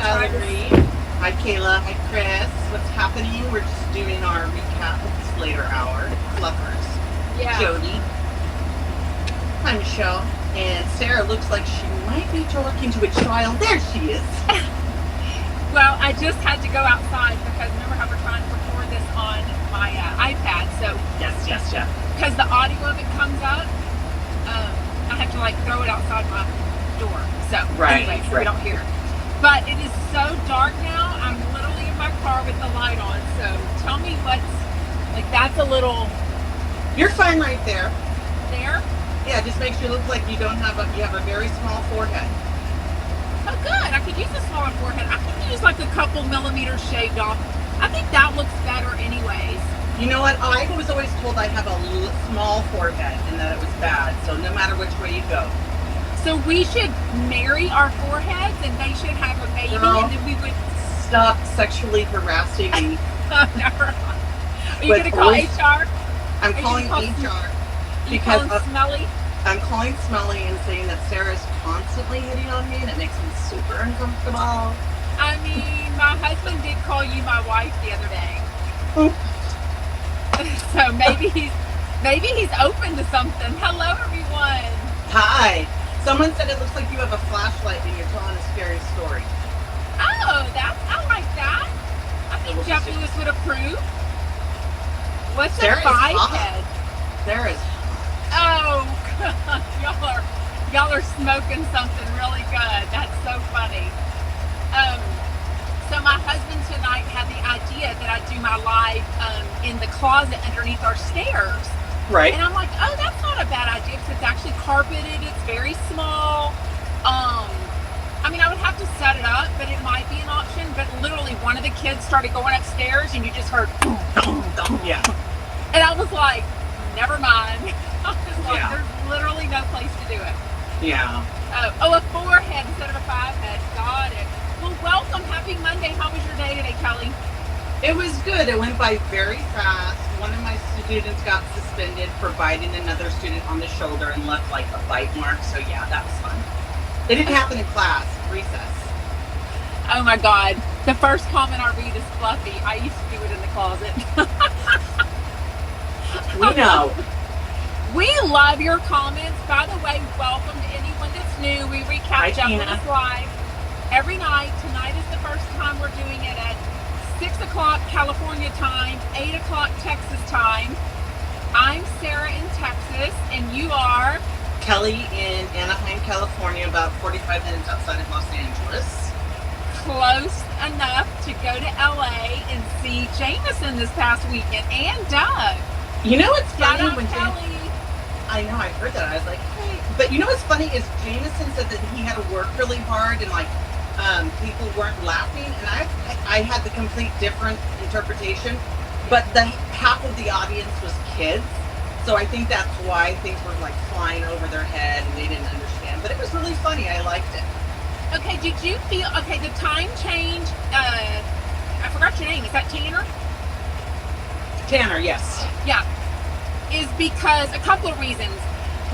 Skylar Reed. Hi, Kayla. Hi, Chris. What's happening? We're just doing our recap of this later hour. Fluffers. Yeah. Jody. Hi, Michelle. And Sarah looks like she might be talking to a child. There she is. Well, I just had to go outside because remember how we're trying to record this on my iPad. So Yes. because the audio of it comes up, I have to like throw it outside my door. So anyway, so we don't hear it. But it is so dark now. I'm literally in my car with the light on. So tell me what's like. That's a little. You're fine right there. There. Yeah, just makes you look like you don't have you have a very small forehead. Oh, good. I could use a smaller forehead. I could use like a couple millimeters shaved off. I think that looks better anyways. You know what? I was always told I have a small forehead and that it was bad. So no matter which way you go. So we should marry our foreheads and they should have a baby. Girl, and then we would stop sexually harassing me. Never. Are you going to call HR? I'm calling HR because Smelly. I'm calling Smelly and saying that Sarah's constantly hitting on me and it makes me super uncomfortable. I mean, my husband did call you my wife the other day. So maybe he's open to something. Hello, everyone. Hi. Someone said it looks like you have a flashlight and you're telling a scary story. Oh, I like that. I think Jeff Lewis would approve. What's a five-head? Sarah's hot. Oh, y'all are smoking something really good. That's so funny. So my husband tonight had the idea that I do my live in the closet underneath our stairs. Right. And I'm like, oh, that's not a bad idea because it's actually carpeted. It's very small. I mean, I would have to set it up, but it might be an option. But literally, one of the kids started going upstairs, and you just heard boom, boom, boom. Yeah. And I was like, never mind. I was like, there's literally no place to do it. Yeah. A four-head instead of a five-head. Got it. Well, welcome. Happy Monday. How was your day today, Kelly? It was good. It went by very fast. One of my students got suspended for biting another student on the shoulder and left like a bite mark. So yeah, that was fun. It didn't happen in class, recess. Oh my God. The first comment I read is fluffy. I used to do it in the closet. We know. We love your comments. By the way, welcome to anyone that's new. We recap Jeff Lewis Live every night. Tonight is the first time we're doing it at 6 o'clock California time, 8 o'clock Texas time. I'm Sarah in Texas, and you are? Kelly in Anaheim, California, about 45 minutes outside of Los Angeles. Close enough to go to LA and see Jameson this past weekend, and Doug. You know what's funny? When Kelly. I know, I heard that. I was like, hey. But you know what's funny is Jameson said that he had to work really hard and like people weren't laughing. And I had the complete different interpretation. But the half of the audience was kids. So I think that's why things were like flying over their head and they didn't understand. But it was really funny. I liked it. Okay, did you feel, the time change, I forgot your name. Is that Tanner? Tanner, yes. Yeah. Is because a couple of reasons.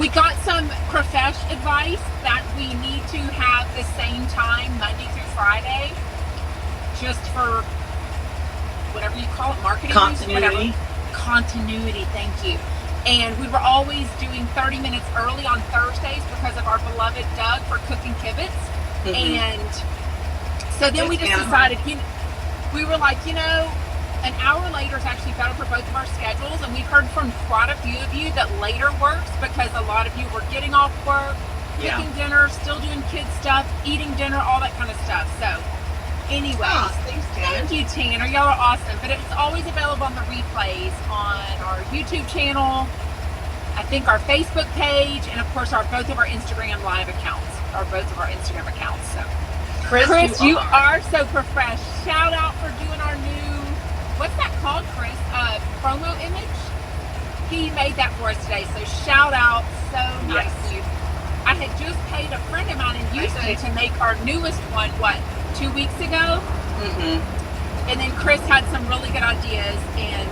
We got some profesh advice that we need to have the same time Monday through Friday, just for whatever you call it, marketing continuity. Continuity, thank you. And we were always doing 30 minutes early on Thursdays because of our beloved Doug for cooking kibitz. Mm-hmm. And so then we just decided, we were like, an hour later is actually better for both of our schedules, and we've heard from quite a few of you that later works because a lot of you were getting off work, cooking dinner, still doing kids stuff, eating dinner, all that kind of stuff. So anyways, thank you, Tanner. Y'all are awesome. But it's always available on the replays on our YouTube channel, I think our Facebook page, and of course both of our Instagram live accounts, or both of our Instagram accounts. So Chris, you are so profesh. Shout out for doing our new, what's that called, Chris? Promo image? He made that for us today, so shout out. So nice of you. I had just paid a friend of mine in Houston to make our newest one, 2 weeks ago? Mm-hmm. And then Chris had some really good ideas, and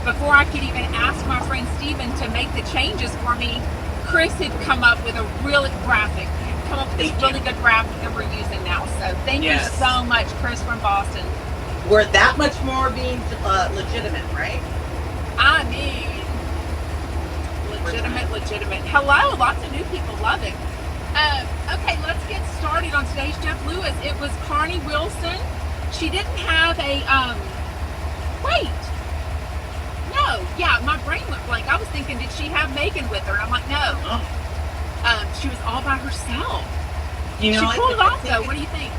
before I could even ask my friend Steven to make the changes for me, Chris had come up with a really graphic, really good graphic that we're using now. So Thank you so much, Chris from Boston. We're that much more being legitimate, right? I mean, legitimate. Hello, lots of new people love it. Okay, let's get started on today's Jeff Lewis. It was Carnie Wilson. She didn't have a, wait. No, yeah, my brain went blank. I was thinking, did she have Megan with her? And I'm like, no. She was all by herself. You know, she pulled it off, though. What do you think?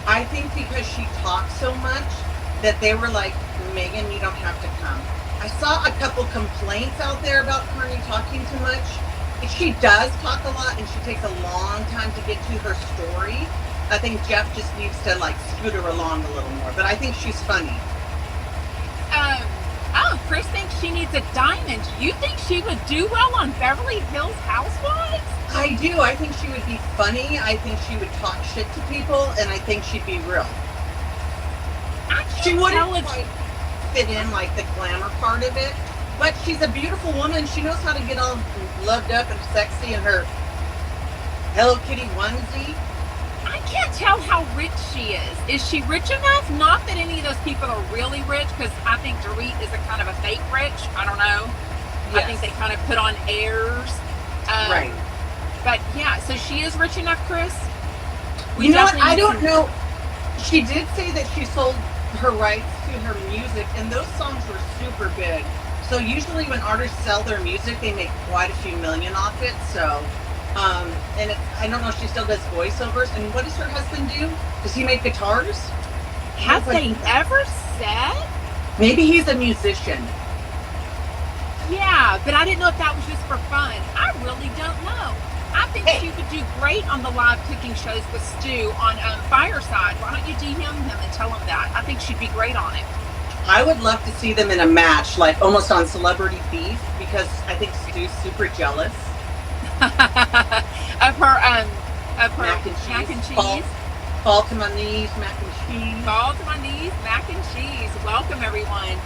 I think because she talks so much that they were like, Megan, you don't have to come. I saw a couple complaints out there about Carnie talking too much. She does talk a lot, and she takes a long time to get to her story. I think Jeff just needs to like scoot her along a little more, but I think she's funny. Chris thinks she needs a diamond. You think she would do well on Beverly Hills Housewives? I do. I think she would be funny. I think she would talk shit to people, and I think she'd be real. She wouldn't quite fit in like the glamour part of it, but she's a beautiful woman. She knows how to get all loved up and sexy in her Hello Kitty onesie. I can't tell how rich she is. Is she rich enough? Not that any of those people are really rich, because I think Dorit is a kind of a fake rich. I don't know. Yes. I think they kind of put on airs. Right. But yeah, so she is rich enough, Chris? You know what? I don't know. She did say that she sold her rights to her music, and those songs were super big. So usually when artists sell their music, they make quite a few million off it. So, and I don't know if she still does voiceovers. And what does her husband do? Does he make guitars? Have they ever said? Maybe he's a musician. Yeah, but I didn't know if that was just for fun. I really don't know. I think she would do great on the live cooking shows with Stu on Fireside. Why don't you DM him and tell him that? I think she'd be great on it. I would love to see them in a match, like almost on Celebrity Beef, because I think Stu's super jealous of her mac and cheese. Fall to my knees, mac and cheese. Fall to my knees, mac and cheese. Welcome everyone.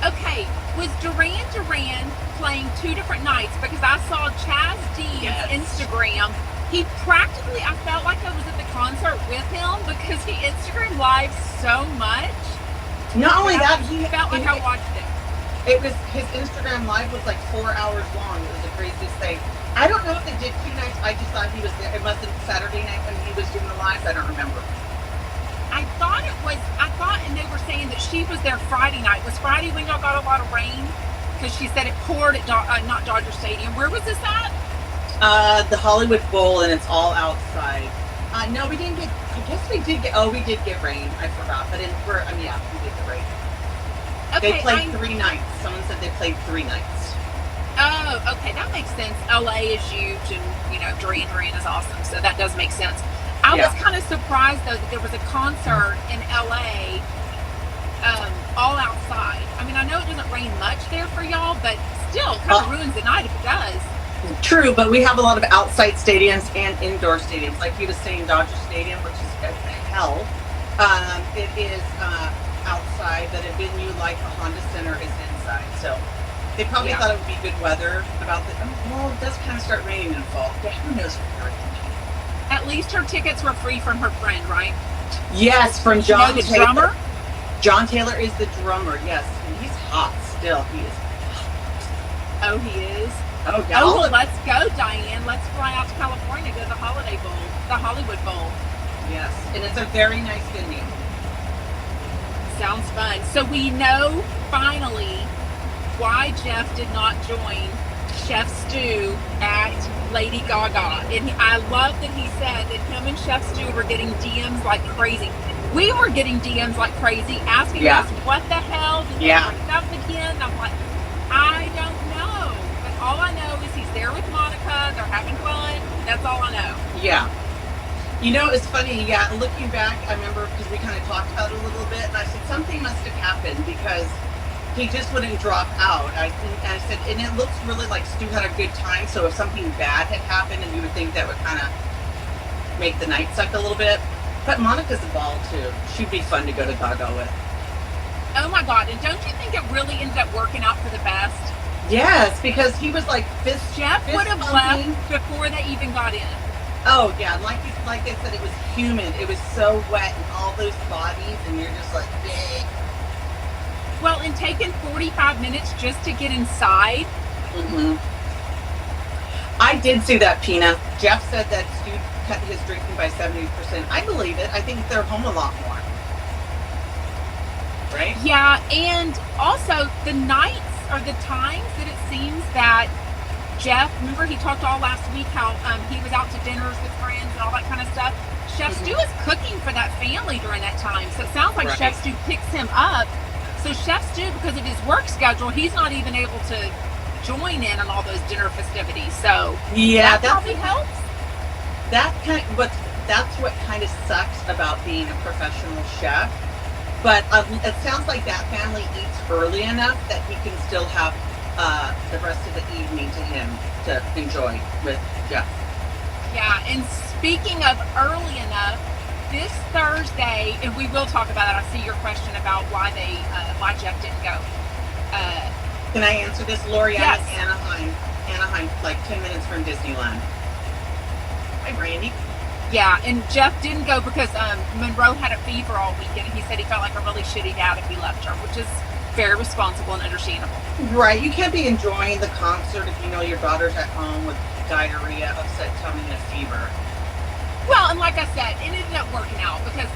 Okay, was Duran Duran playing 2 different nights? Because I saw Chaz D's Instagram. He practically, I felt like I was at the concert with him because he Instagram live so much. Not only that, he felt like I watched it. It was, his Instagram live was like 4 hours long. It was the craziest thing. I don't know if they did 2 nights. I just thought he was there. It must have been Saturday night when he was doing the lives. I don't remember. I thought, and they were saying that she was there Friday night. Was Friday when y'all got a lot of rain? Because she said it poured at, not Dodger Stadium. Where was this at? The Hollywood Bowl, and it's all outside. No, we didn't get, I guess we did get, we did get rain. I forgot. But yeah, we did get rain. Okay, they played 3 nights. Someone said they played 3 nights. Oh, okay. That makes sense. LA is huge, and, Duran Duran is awesome. So that does make sense. I was kind of surprised, though, that there was a concert in LA all outside. I mean, I know it doesn't rain much there for y'all, but still kind of ruins the night if it does. True, but we have a lot of outside stadiums and indoor stadiums. Like he was saying, Dodger Stadium, which is hell. It is outside, but a venue like the Honda Center is inside. So they probably thought it would be good weather about the, well, it does kind of start raining in the fall. Yeah, who knows what At least her tickets were free from her friend, right? Yes, from John the drummer? John Taylor is the drummer, yes. And he's hot still. He is hot. Oh, he is? Oh, yeah. Oh, well, let's go, Diane. Let's fly out to California to go to the Holiday Bowl, the Hollywood Bowl. Yes, and it's a very nice venue. Sounds fun. So we know, finally, why Jeff did not join Chef Stu at Lady Gaga. And I love that he said that him and Chef Stu were getting DMs like crazy. We were getting DMs like crazy, asking us, what the hell? Did they break up again? I'm like, I don't know. But all I know is he's there with Monica. They're having fun. That's all I know. Yeah. It's funny. Yeah, looking back, I remember because we kind of talked about it a little bit, and I said something must have happened because he just wouldn't drop out. I said, and it looks really like Stu had a good time. So if something bad had happened, and you would think that would kind of make the night suck a little bit. But Monica's a ball too. She'd be fun to go to Gaga with. Oh my God! And don't you think it really ended up working out for the best? Yes, because he was like Jeff would have left before they even got in. Oh yeah, like I said, it was humid. It was so wet, and all those bodies, and you're just like, bleh. Well, and taking 45 minutes just to get inside. Mm-hmm. I did see that, Pina. Jeff said that Stu cut his drinking by 70%. I believe it. I think they're home a lot more. Right? Yeah, and also the nights or the times that it seems that Jeff, remember he talked all last week how he was out to dinners with friends and all that kind of stuff. Chef Stu is cooking for that family during that time. So it sounds like Chef Stu picks him up. So Chef Stu, because of his work schedule, he's not even able to join in on all those dinner festivities. So yeah, that probably helps. That's what kind of sucks about being a professional chef. But it sounds like that family eats early enough that he can still have the rest of the evening to him to enjoy with Jeff. Yeah, and speaking of early enough, this Thursday, and we will talk about it. I see your question about why Jeff didn't go. Can I answer this, Lori? Yes. I'm in Anaheim, like 10 minutes from Disneyland. Hi, Brandy. Yeah, and Jeff didn't go because Monroe had a fever all weekend, and he said he felt like a really shitty dad if he left her, which is very responsible and understandable. Right. You can't be enjoying the concert if you know your daughter's at home with diarrhea, upset tummy, and a fever. Well, and like I said, it ended up working out because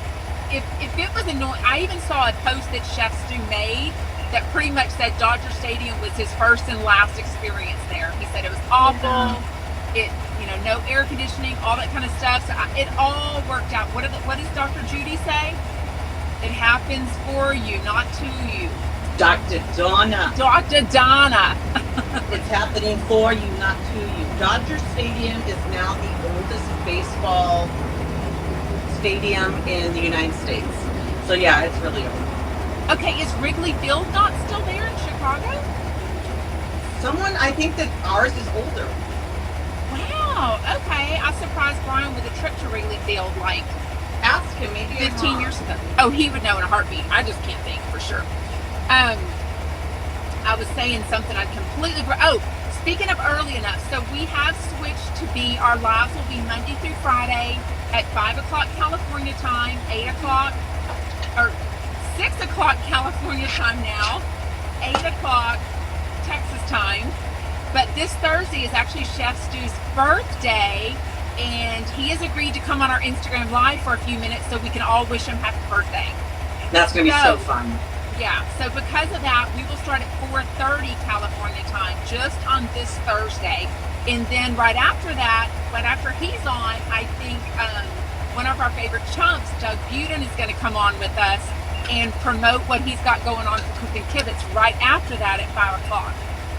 if it was annoying, I even saw a post that Chef Stu made that pretty much said Dodger Stadium was his first and last experience there. He said it was awful. It, no air conditioning, all that kind of stuff. So it all worked out. What does Dr. Judy say? It happens for you, not to you. Dr. Donna. Dr. Donna. It's happening for you, not to you. Dodger Stadium is now the oldest baseball stadium in the United States. So yeah, it's really old. Okay, is Wrigley Field not still there in Chicago? I think that ours is older. Wow, okay. I surprised Brian with a trip to Wrigley Field ask him, maybe 15 years ago. Oh, he would know in a heartbeat. I just can't think for sure. I was saying something I'd completely... speaking of early enough, so we have switched to our lives will be Monday through Friday at 5 o'clock California time, 8 o'clock, or 6 o'clock California time now, 8 o'clock Texas time. But this Thursday is actually Chef Stu's birthday, and he has agreed to come on our Instagram Live for a few minutes so we can all wish him happy birthday. That's going to be so fun. Yeah, so because of that, we will start at 4:30 California time just on this Thursday. And then right after he's on, I think one of our favorite chumps, Doug Buden, is going to come on with us and promote what he's got going on for Cooking Kibitz right after that at 5 o'clock.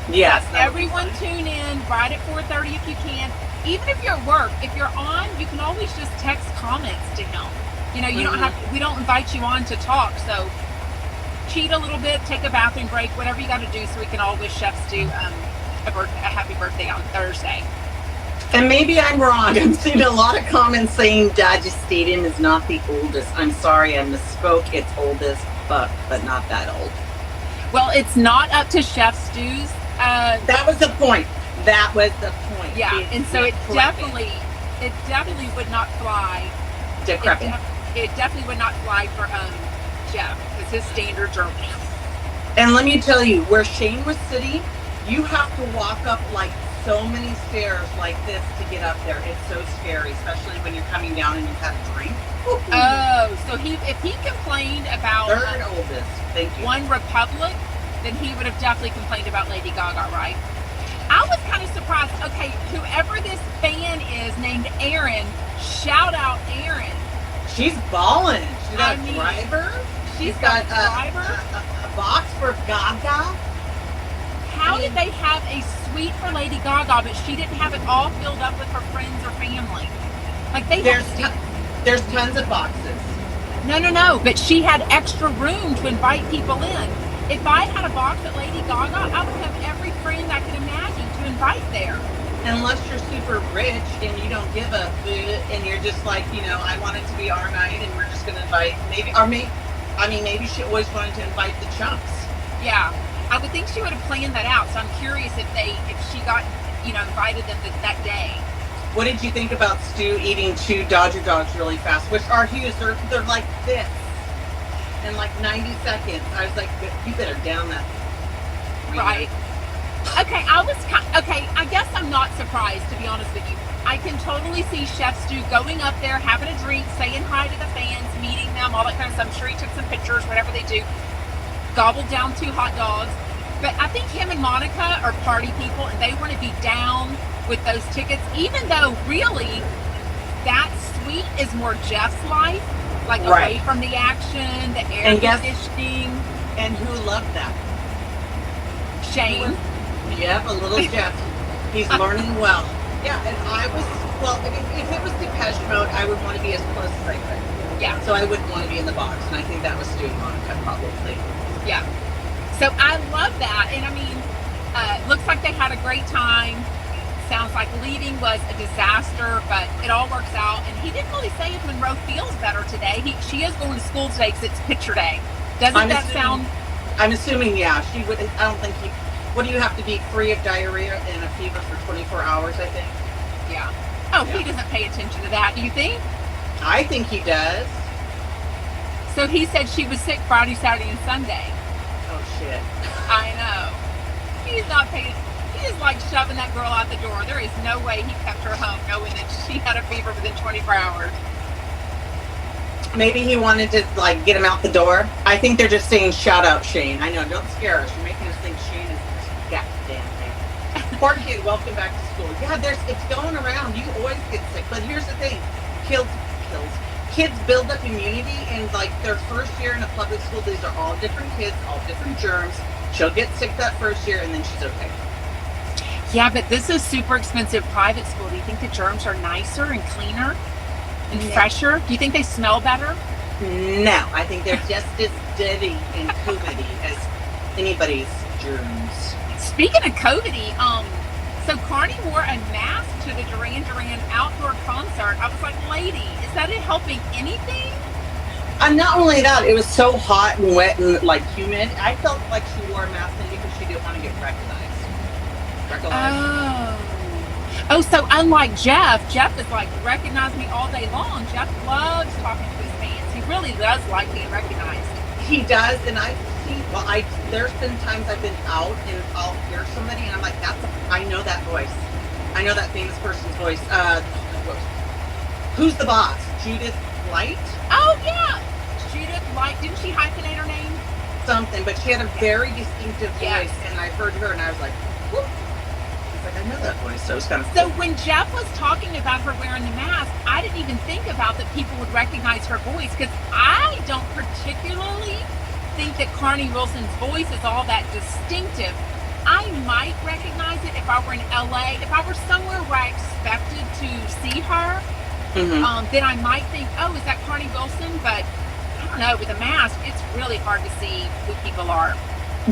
Yes. Everyone tune in right at 4:30 if you can. Even if you're at work, if you're on, you can always just text comments to him. You don't have we don't invite you on to talk, so cheat a little bit, take a bathroom break, whatever you got to do so we can all wish Chef Stu a happy birthday on Thursday. And maybe I'm wrong. I'm seeing a lot of comments saying Dodger Stadium is not the oldest. I'm sorry, I misspoke. It's oldest, but not that old. Well, it's not up to Chef Stu's. That was the point. Yeah, and so it definitely would not fly. Decrepit. It definitely would not fly for Jeff because his standards are. And let me tell you, where Shane was sitting, you have to walk up like so many stairs like this to get up there. It's so scary, especially when you're coming down and you've had a drink. Oh, so if he complained about third oldest, thank you. One Republic, then he would have definitely complained about Lady Gaga, right? I was kind of surprised. Okay, whoever this fan is named Erin, shout out Erin. She's balling. She's got a driver. She's got a driver. A box for Gaga. How did they have a suite for Lady Gaga, but she didn't have it all filled up with her friends or family? There's tons of boxes. No. But she had extra room to invite people in. If I had a box at Lady Gaga, I would have every friend I could imagine to invite there. Unless you're super rich and you don't give a food and you're just like, I want it to be our night and we're just going to invite maybe she always wanted to invite the chumps. Yeah, I would think she would have planned that out. So I'm curious if she got, invited them that day. What did you think about Stu eating 2 Dodger dogs really fast, which are huge? They're like this in like 90 seconds. I was like, you better down that. Right. Okay, I guess I'm not surprised, to be honest with you. I can totally see Chef Stu going up there, having a drink, saying hi to the fans, meeting them, all that kind of stuff. I'm sure he took some pictures, whatever they do. Gobbled down 2 hot dogs. But I think him and Monica are party people, and they want to be down with those tickets, even though really that suite is more Jeff's life, like away from the action, the air conditioning. And who loved that? Shane. Yep, a little Jeff. He's learning well. Yeah, and I was, well, if it was Depeche Mode, I would want to be as close as I could. Yeah. So I wouldn't want to be in the box, and I think that was Stu and Monica probably. Yeah. So I love that, and I mean, looks like they had a great time. Sounds like leaving was a disaster, but it all works out. And he didn't really say if Monroe feels better today. She is going to school today because it's picture day. Doesn't that sound? I'm assuming, yeah. She would. I don't think he. What do you have to be free of diarrhea and a fever for 24 hours? I think. Yeah. Oh, yeah. He doesn't pay attention to that. Do you think? I think he does. So he said she was sick Friday, Saturday, and Sunday. Oh shit. I know. He's not paying. He is like shoving that girl out the door. There is no way he kept her home knowing that she had a fever within 24 hours. Maybe he wanted to like get him out the door. I think they're just saying shout out Shane. I know, don't scare us. You're making us think Shane is this goddamn thing. Poor kid, welcome back to school. Yeah, it's going around. You always get sick. But here's the thing. Kids build up immunity, and like their first year in a public school, these are all different kids, all different germs. She'll get sick that first year and then she's okay. Yeah, but this is super expensive private school. Do you think the germs are nicer and cleaner and fresher? Do you think they smell better? No, I think they're just as dirty and COVID-y as anybody's germs. Speaking of COVID-y, so Carnie wore a mask to the Duran Duran outdoor concert. I was like, lady, is that helping anything? Not only that, it was so hot and wet and like humid. I felt like she wore a mask because she didn't want to get recognized. Oh, so unlike Jeff is like, recognize me all day long. Jeff loves talking to his fans. He really does like being recognized. He does, and there's been times I've been out and I'll hear somebody and I'm like, I know that voice. I know that famous person's voice. Who's the boss? Judith Light? Oh yeah, Judith Light. Didn't she hyphenate her name? Something, but she had a very distinctive voice, and I heard her and I was like, whoop. I know that voice, so it was kind of cool. So when Jeff was talking about her wearing the mask, I didn't even think about that people would recognize her voice, because I don't particularly think that Carnie Wilson's voice is all that distinctive. I might recognize it if I were in LA. If I were somewhere where I expected to see her, then I might think, oh, is that Carnie Wilson? But I don't know, with a mask, it's really hard to see who people are.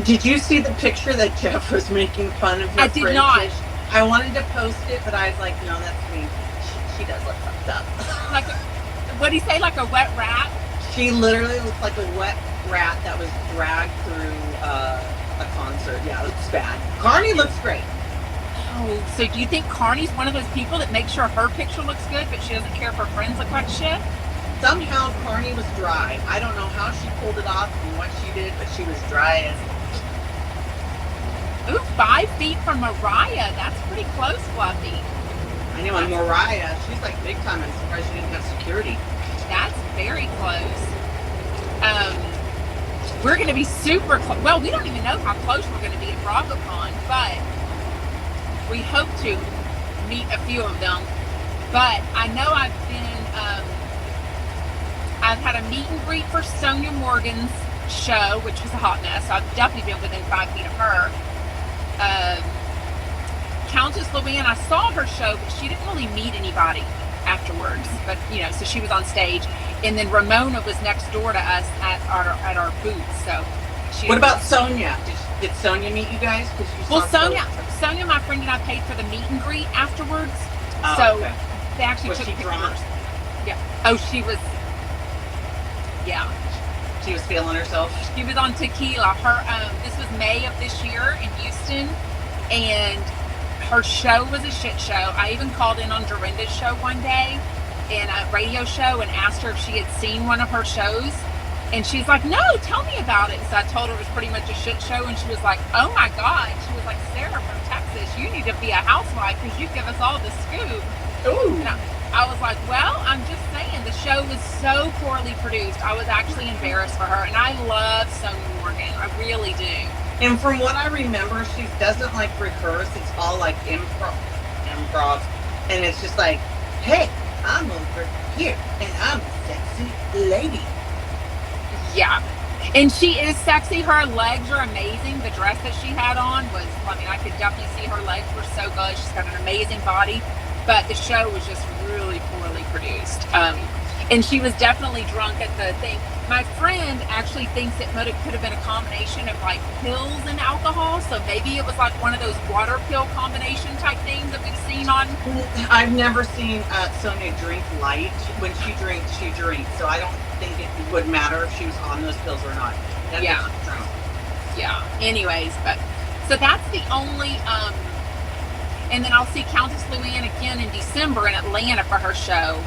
Did you see the picture that Jeff was making fun of her? I did not. I wanted to post it, but I was like, no, that's me. She does look fucked up. Like, what do you say, like a wet rat? She literally looks like a wet rat that was dragged through a concert. Yeah, it looks bad. Carnie looks great. Oh, so do you think Carnie's one of those people that makes sure her picture looks good, but she doesn't care if her friends look like shit? Somehow Carnie was dry. I don't know how she pulled it off and what she did, but she was dry as... Ooh, 5 feet from Mariah. That's pretty close, Fluffy. I know, and Mariah, she's like big time. I'm surprised she didn't have security. That's very close. We're going to be super close. Well, we don't even know how close we're going to be at BravoCon, but we hope to meet a few of them. But I know I've had a meet and greet for Sonia Morgan's show, which was a hot mess. So I've definitely been within 5 feet of her. Countess Luann, I saw her show, but she didn't really meet anybody afterwards. But so she was on stage, and then Ramona was next door to us at our booth. So, what about Sonia? Did Sonia meet you guys? Sonia, my friend, and I paid for the meet and greet afterwards. Oh, so okay. They actually took pictures. Yeah. Oh, she was. Yeah. She was feeling herself. She was on tequila. This was May of this year in Houston, and her show was a shit show. I even called in on Dorinda's show one day, in a radio show, and asked her if she had seen one of her shows. And she's like, no, tell me about it. So I told her it was pretty much a shit show. And she was like, oh my God. She was like, Sarah from Texas, you need to be a housewife because you give us all the scoop. Ooh. And I was like, well, I'm just saying, the show was so poorly produced. I was actually embarrassed for her. And I love Sonia Morgan. I really do. And from what I remember, she doesn't like rehearse. It's all like improv. And it's just like, hey, I'm over here and I'm a sexy lady. Yeah. And she is sexy. Her legs are amazing. The dress that she had on was, I mean, I could definitely see her legs were so good. She's got an amazing body. But the show was just really poorly produced. And she was definitely drunk at the thing. My friend actually thinks it could have been a combination of like pills and alcohol. So maybe it was like one of those water pill combination type things that we've seen on. I've never seen Sonia drink light. When she drinks, she drinks. So I don't think it would matter if she was on those pills or not. That's Yeah. Yeah. Anyways, but so that's the only. And then I'll see Countess Luann again in December in Atlanta for her show.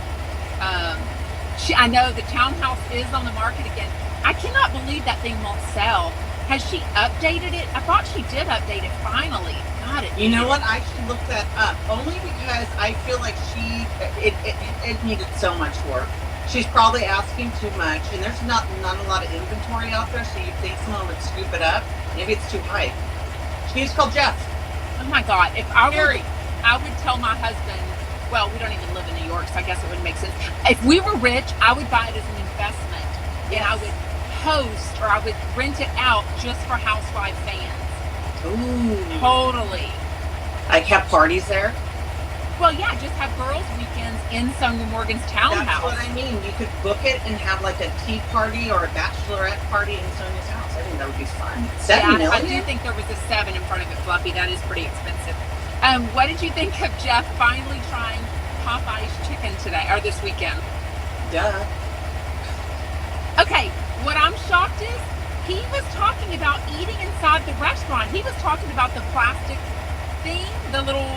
I know the townhouse is on the market again. I cannot believe that thing won't sell. Has she updated it? I thought she did update it finally. God, You know what? I should look that up only because I feel like it needed so much work. She's probably asking too much, and there's not a lot of inventory out there. So you think someone would scoop it up? Maybe it's too high. She needs to call Jeff. Oh my God! If I would tell my husband. Well, we don't even live in New York, so I guess it wouldn't make sense. If we were rich, I would buy it as an investment, and I would host or I would rent it out just for housewife fans. Ooh, Totally. like have parties there. Well, yeah, just have girls' weekends in Sonia Morgan's townhouse. That's what I mean. You could book it and have like a tea party or a bachelorette party in Sonia's house. I think that would be fun. $7 million? I do think there was a 7 in front of it, Fluffy. That is pretty expensive. What did you think of Jeff finally trying Popeye's chicken today or this weekend? Duh. Okay, what I'm shocked is he was talking about eating inside the restaurant. He was talking about the plastic thing, the little,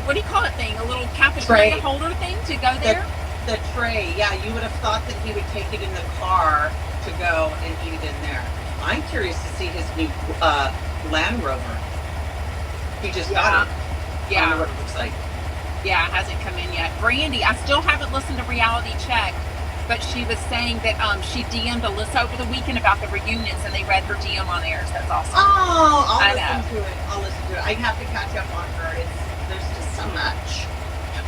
what do you call it thing? A little cafeteria holder thing to go there? The tray, yeah. You would have thought that he would take it in the car to go and eat it in there. I'm curious to see his new Land Rover. He just got it. Yeah. I don't know what it looks like. Yeah, it hasn't come in yet. Brandy, I still haven't listened to Reality Check, but she was saying that she DM'd Alyssa over the weekend about the reunions, and they read her DM on theirs. That's awesome. Oh, I'll listen to it. I have to catch up on her. There's just so much.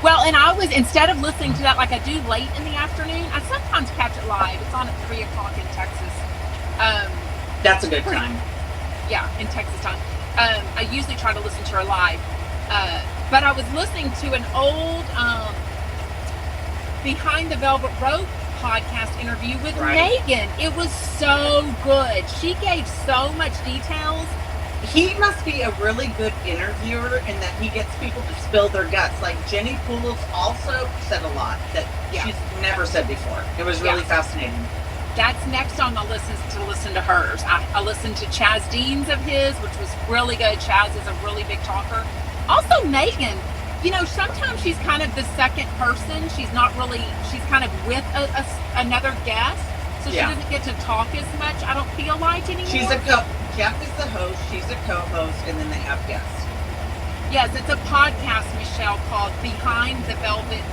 Well, and I was, instead of listening to that like I do late in the afternoon, I sometimes catch it live. It's on at 3 o'clock in Texas. That's a good time. Yeah, in Texas time. I usually try to listen to her live. But I was listening to an old Behind the Velvet Rope podcast interview with Megan. It was so good. She gave so much details. He must be a really good interviewer in that he gets people to spill their guts. Like Jenny Poulos also said a lot that she's never said before. It was really fascinating. That's next on the list to listen to hers. I listened to Chaz Dean's of his, which was really good. Chaz is a really big talker. Also, Megan, sometimes she's kind of the second person. She's not really, she's kind of with another guest. So she doesn't get to talk as much, I don't feel like, anymore. Jeff is the host, she's a co-host, and then they have guests. Yes, it's a podcast, Michelle, called Behind the Velvet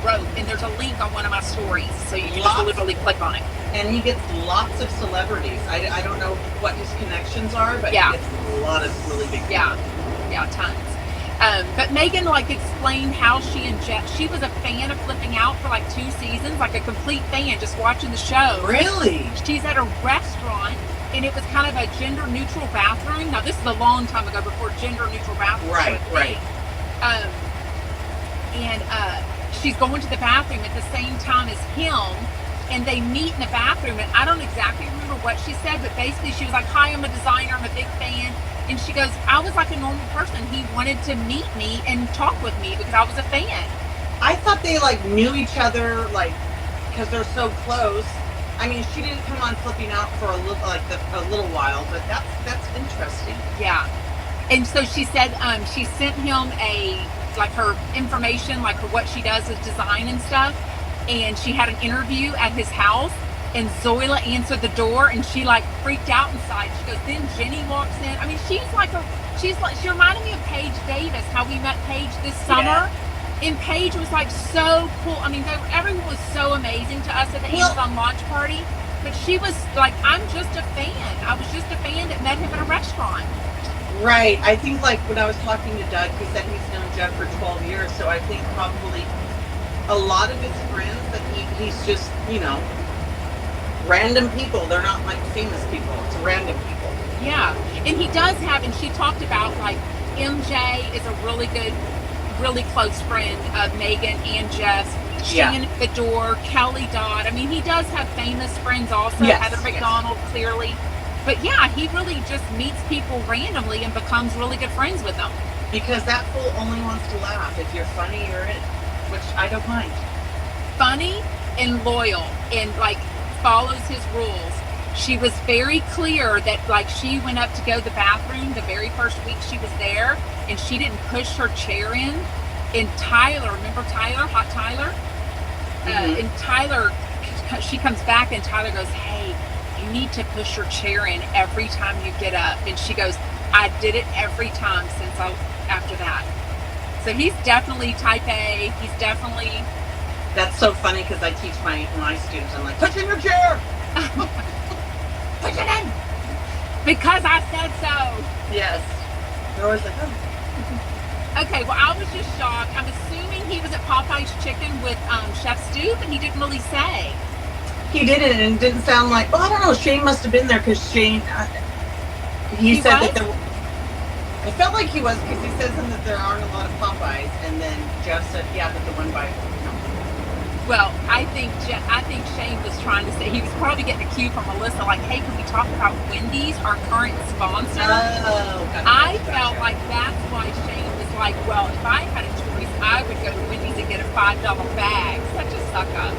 Rope, and there's a link on one of my stories, so you can just literally click on it. And he gets lots of celebrities. I don't know what his connections are, but he gets a lot of really big people. Yeah, tons. But Megan explained how she was a fan of Flipping Out for 2 seasons, like a complete fan, just watching the show. Really? She's at a restaurant, and it was kind of a gender-neutral bathroom. Now, this is a long time ago, before gender-neutral bathrooms. Right. And she's going to the bathroom at the same time as him, and they meet in the bathroom, and I don't exactly remember what she said, but basically she was like, hi, I'm a designer, I'm a big fan. And she goes, I was like a normal person. He wanted to meet me and talk with me because I was a fan. I thought they knew each other because they're so close. I mean, she didn't come on Flipping Out for a little while, but that's interesting. Yeah. And so she said she sent him like her information, like what she does is design and stuff. And she had an interview at his house, and Zoila answered the door, and she like freaked out inside. She goes, then Jenny walks in. I mean, she reminded me of Paige Davis, how we met Paige this summer. Yeah. And Paige was like so cool. I mean, everyone was so amazing to us at the Amazon launch party. But she was like, I'm just a fan. I was just a fan that met him at a restaurant. Right. I think like when I was talking to Doug, he said he's known Jeff for 12 years. So I think probably a lot of his friends that he's just, random people. They're not like famous people. It's random people. Yeah. And he does have, and she talked about like MJ is a really good, really close friend of Megan and Jeff's. Shannon Fedor, Kelly Dodd. I mean, he does have famous friends also. Yes, Heather McDonald, clearly. But yeah, he really just meets people randomly and becomes really good friends with them. Because that fool only wants to laugh. If you're funny, you're in, which I don't mind. Funny and loyal and like follows his rules. She was very clear that like she went up to go to the bathroom the very first week she was there, and she didn't push her chair in. And Tyler, remember Tyler, Hot Tyler? And Tyler, she comes back and Tyler goes, hey, you need to push your chair in every time you get up. And she goes, I did it every time after that. So he's definitely type A. He's definitely. That's so funny because I teach my students. I'm like, push in your chair. Push it in. Because I said so. Yes. They're always like, oh. Okay, well, I was just shocked. I'm assuming he was at Popeye's Chicken with Chef Stu, but he didn't really say. He didn't, and it didn't sound like, I don't know, Shane must have been there because Shane, he said was? That there, I felt like he was because he says that there aren't a lot of Popeyes, and then Jeff said, yeah, but the one by, Well, I think Shane was trying to say, he was probably getting a cue from Melissa, like, hey, can we talk about Wendy's, our current sponsor? Oh, gotcha, I felt like that's why Shane was like, well, if I had a choice, I would go to Wendy's and get a $5 bag. Such a suck up.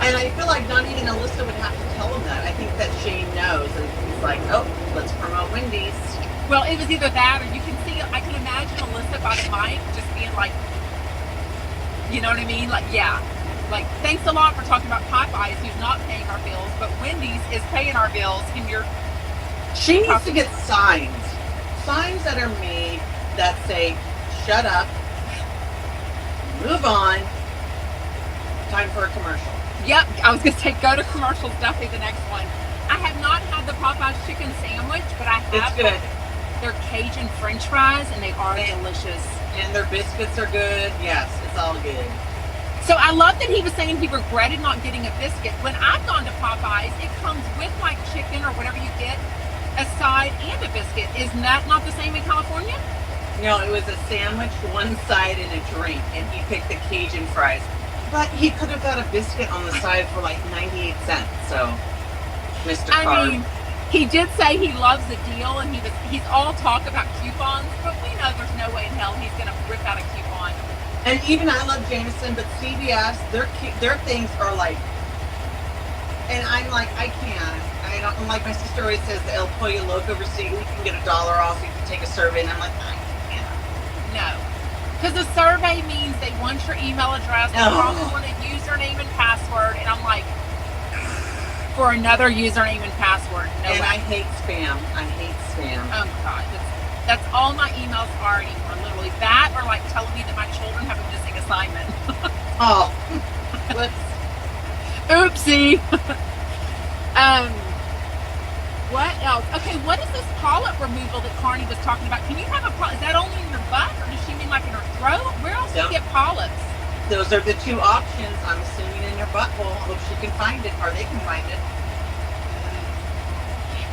And I feel like not even Alyssa would have to tell him that. I think that Shane knows, and he's like, oh, let's promote Wendy's. Well, it was either that, or you can see, I can imagine Alyssa by the mic just being like, you know what I mean? Like, yeah. Like, thanks a lot for talking about Popeyes, who's not paying our bills, but Wendy's is paying our bills, and She needs to get signs that are made that say, shut up, move on, time for a commercial. Yep, I was going to say, go to commercials, definitely the next one. I have not had the Popeye's chicken sandwich, but I have good. Their Cajun French fries, and they are delicious. And their biscuits are good. Yes, it's all good. So I love that he was saying he regretted not getting a biscuit. When I've gone to Popeyes, it comes with like chicken or whatever you get, a side and a biscuit. Isn't that not the same in California? No, it was a sandwich, one side, and a drink, and he picked the Cajun fries. But he could have got a biscuit on the side for like 98 cents. So, Mr. Carr. I mean, he did say he loves the deal, and he's all talk about coupons, but we know there's no way in hell he's going to rip out a coupon. And even I love Jameson, but CVS, their things are like, and I'm like, I can't. I don't, like my sister always says, the El Pollo Loco receipt, you can get $1 off if you take a survey, and I'm like, I can't. No. Because a survey means they want your email address, they probably want a username and password, and I'm like, for another username and password. No and way. I hate spam. Oh my God. That's all my emails are anymore, literally. That or like telling me that my children have a missing assignment. Oh. Whoops. Oopsie. What else? Okay, what is this polyp removal that Carnie was talking about? Can you have a polyp? Is that only in your butt, or does she mean like in her throat? Where else do you get polyps? Those are the two options. I'm assuming in your butthole. I hope she can find it, or they can find it.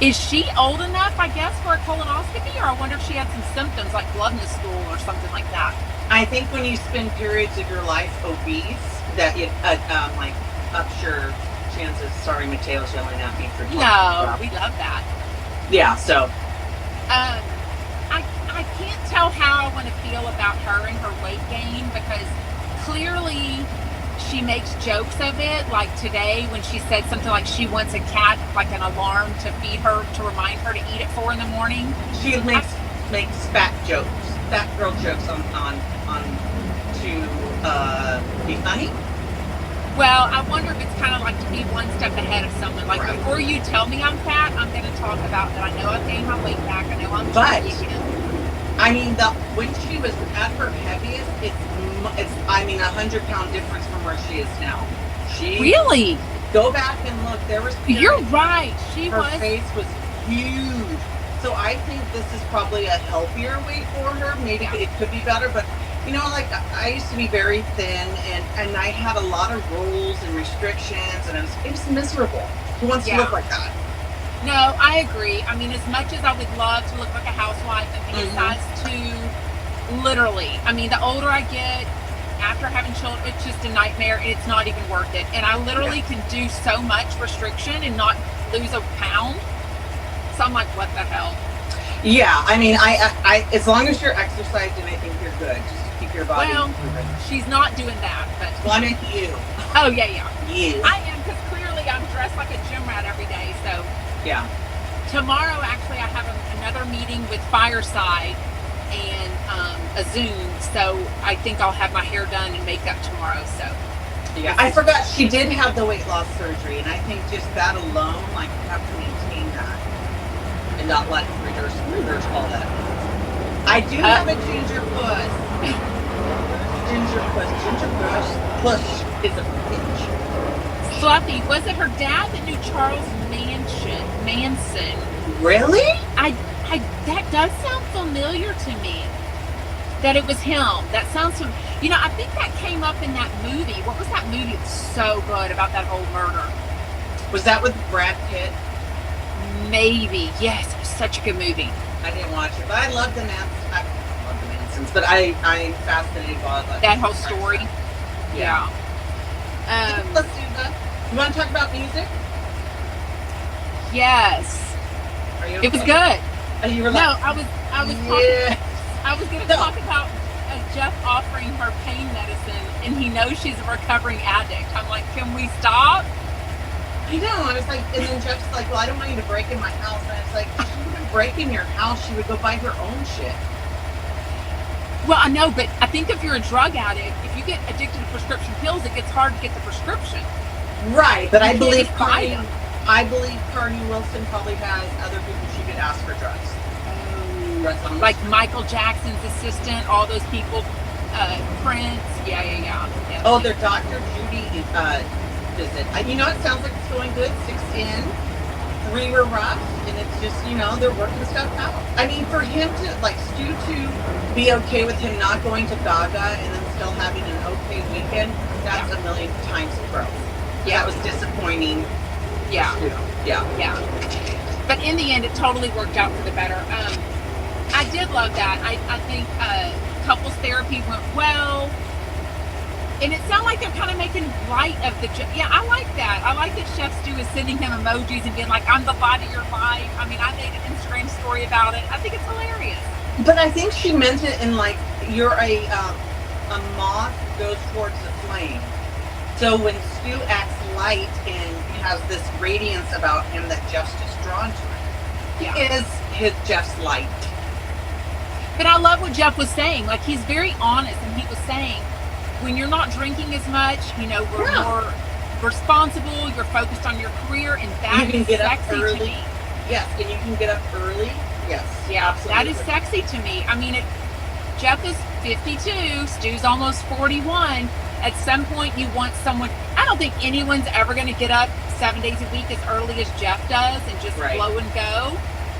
Is she old enough, I guess, for a colonoscopy? Or I wonder if she had some symptoms like blood in the stool or something like that. I think when you spend periods of your life obese, that it like ups your chances. Sorry, Mateo's yelling at me for talking about. We love that. Yeah, so. I can't tell how I want to feel about her and her weight gain, because clearly she makes jokes of it. Like today when she said something like she wants a cat, like an alarm to feed her, to remind her to eat at 4 a.m. She makes makes fat girl jokes on to be funny. Well, I wonder if it's kind of like to be one step ahead of someone. Like, Right. before you tell me I'm fat, I'm going to talk about that I know I've gained my weight back. I know I'm But chubby again. I mean, when she was at her heaviest, it's 100-pound difference from where she is now. She Really? Go back and look. There was You're right. her face was huge. So I think this is probably a healthier weight for her. Maybe it could be better, but you know, like I used to be very thin, and I had a lot of rules and restrictions, and it was miserable. Who wants to look like that? No, I agree. I mean, as much as I would love to look like a housewife and be a size 2, literally. I mean, the older I get, after having children, it's just a nightmare, and it's not even worth it. And I literally can do so much restriction and not lose a pound. So I'm like, what the hell? Yeah, I mean, I as long as you're exercising, I think you're good. Just keep your body moving. She's not doing that, but well, I meant you. Oh yeah. You. I am, because clearly I'm dressed like a gym rat every day. So yeah. Tomorrow, actually, I have another meeting with Fireside and a Zoom. So I think I'll have my hair done and makeup tomorrow. So yeah, I forgot she did have the weight loss surgery, and I think just that alone, like, you have to maintain that and not let readers call that. I do have a ginger puss. Ginger puss is a bitch. Fluffy, was it her dad that knew Charles Manson? Really? That does sound familiar to me. That it was him. That sounds from, I think that came up in that movie. What was that movie? It was so good about that whole murder. Was that with Brad Pitt? Maybe. Yes, it was such a good movie. I didn't watch it, but I love the Mansons. But I'm fascinated by that whole story. Yeah. Let's do that. You want to talk about music? Yes. Are you okay? It was good. You were like, no, I was talking. I was going to talk about Jeff offering her pain medicine, and he knows she's a recovering addict. I'm like, can we stop? I know. I was like, and then Jeff's like, well, I don't want you to break in my house. And I was like, if she wouldn't break in your house, she would go buy her own shit. Well, I know, but I think if you're a drug addict, if you get addicted to prescription pills, it gets hard to get the prescription. Right, but I believe Carnie Wilson probably has other people she could ask for drugs. Like Michael Jackson's assistant, all those people, Prince. Yeah. Oh, their Dr. Judy visit. It sounds like it's going good. 6 in, 3 were rough, and it's just, they're working stuff out. I mean, for him to, like, Stu to be okay with him not going to Gaga and then still having an okay weekend, that's a million times of growth. Yeah, it was disappointing. Yeah. Yeah. But in the end, it totally worked out for the better. I did love that. I think couples therapy went well. And it sounded like they're kind of making light of the... Yeah, I like that. I like that Chef Stu is sending him emojis and being like, I'm the light of your life. I mean, I made an Instagram story about it. I think it's hilarious. But I think she meant it in, like, you're a moth goes towards the flame. So when Stu acts light and has this radiance about him that Jeff's just drawn to him, he is Jeff's light. But I love what Jeff was saying. Like, he's very honest, and he was saying, when you're not drinking as much, we're more responsible, you're focused on your career, and that is sexy to me. Yes, and you can get up early. Yes. Yeah, absolutely. that is sexy to me. I mean, Jeff is 52, Stu's almost 41. At some point, you want someone... I don't think anyone's ever going to get up 7 days a week as early as Jeff does and just blow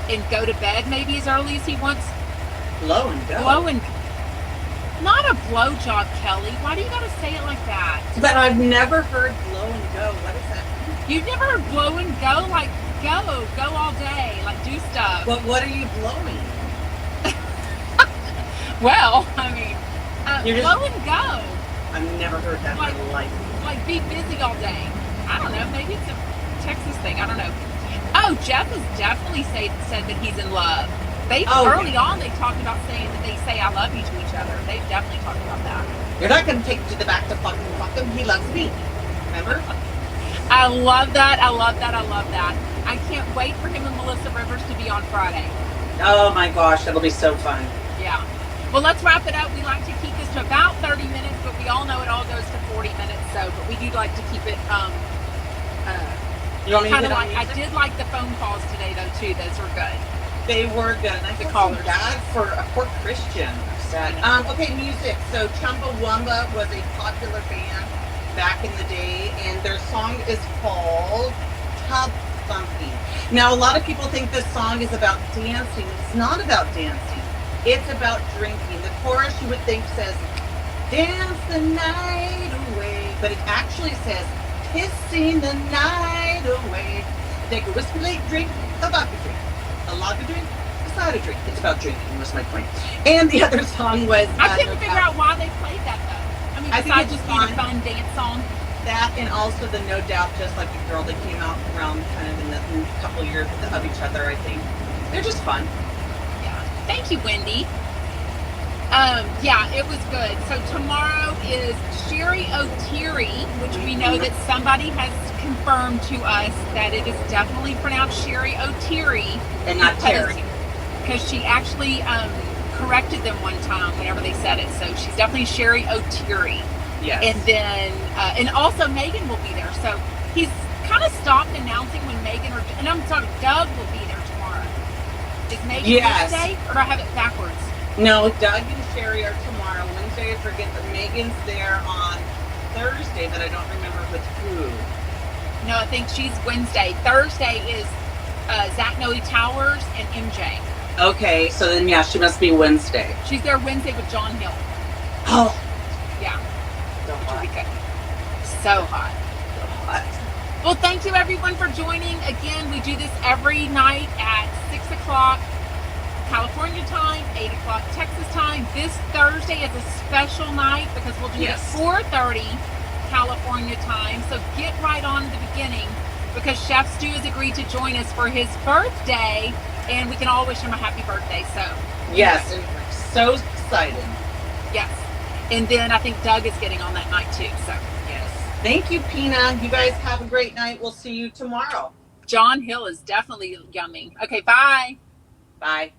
and go to bed maybe as early as he wants. Blow and go? Not a blow job, Kelly. Why do you got to say it like that? But I've never heard blow and go. What is that? You've never heard blow and go? Like, go all day, like, do stuff. But what are you blowing? Well, I mean, blow and go. I've never heard that in my life. Like, be busy all day. I don't know. Maybe it's a Texas thing. I don't know. Oh, Jeff has definitely said that he's in love. Early on, they talked about saying that they say I love you to each other. They've definitely talked about that. You're not going to take it to the back to fuck him. He loves me. Remember? I love that. I can't wait for him and Melissa Rivers to be on Friday. Oh my gosh, that'll be so fun. Yeah. Well, let's wrap it up. We like to keep this to about 30 minutes, but we all know it all goes to 40 minutes. So, but we do like to keep it You want me to kind hit of on like. I music? did like the phone calls today, though, too. Those were good. They were good. And I The feel so callers. bad for a poor Christian. Sad. Okay, music. So Chumbawamba was a popular band back in the day, and their song is called Tub Thumping. Now, a lot of people think this song is about dancing. It's not about dancing. It's about drinking. The chorus, you would think, says, dance the night away. But it actually says, kissing the night away. Take a whiskey late drink, a vodka drink, a lager drink, a cider drink. It's about drinking, was my point. And the other song was... I couldn't figure out why they played that, though. I mean, besides just being a fun dance song. That, and also the No Doubt, Just Like a Girl, that came out around kind of in the couple of years of each other, I think. They're just fun. Yeah. Thank you, Wendy. Yeah, it was good. So tomorrow is Sherry O'Teary, which we know that somebody has confirmed to us that it is definitely pronounced Sherry O'Teary. And not Terry. Because she actually corrected them one time whenever they said it. So she's definitely Sherry O'Teary. Yes. And then, and also Megan will be there. So he's kind of stopped announcing when Megan and I'm sorry, Doug will be there tomorrow. Is Megan Wednesday, or do I have it backwards? No, Doug and Sherry are tomorrow. Wednesday, I forget that Megan's there on Thursday, but I don't remember with who. No, I think she's Wednesday. Thursday is Zach Noe Towers and MJ. Okay, so then yeah, she must be Wednesday. She's there Wednesday with John Hill. Oh, yeah, so which will hot. be good. So hot. So hot. Well, thank you everyone for joining. Again, we do this every night at 6 o'clock California time, 8 o'clock Texas time. This Thursday is a special night because we'll do it at 4:30 California time. So get right on at the beginning because Chef Stu has agreed to join us for his birthday, and we can all wish him a happy birthday. So yes, and we're so excited. Yes, and then I think Doug is getting on that night too. So yes, thank you, Pina. You guys have a great night. We'll see you tomorrow. John Hill is definitely yummy. Okay, bye. Bye.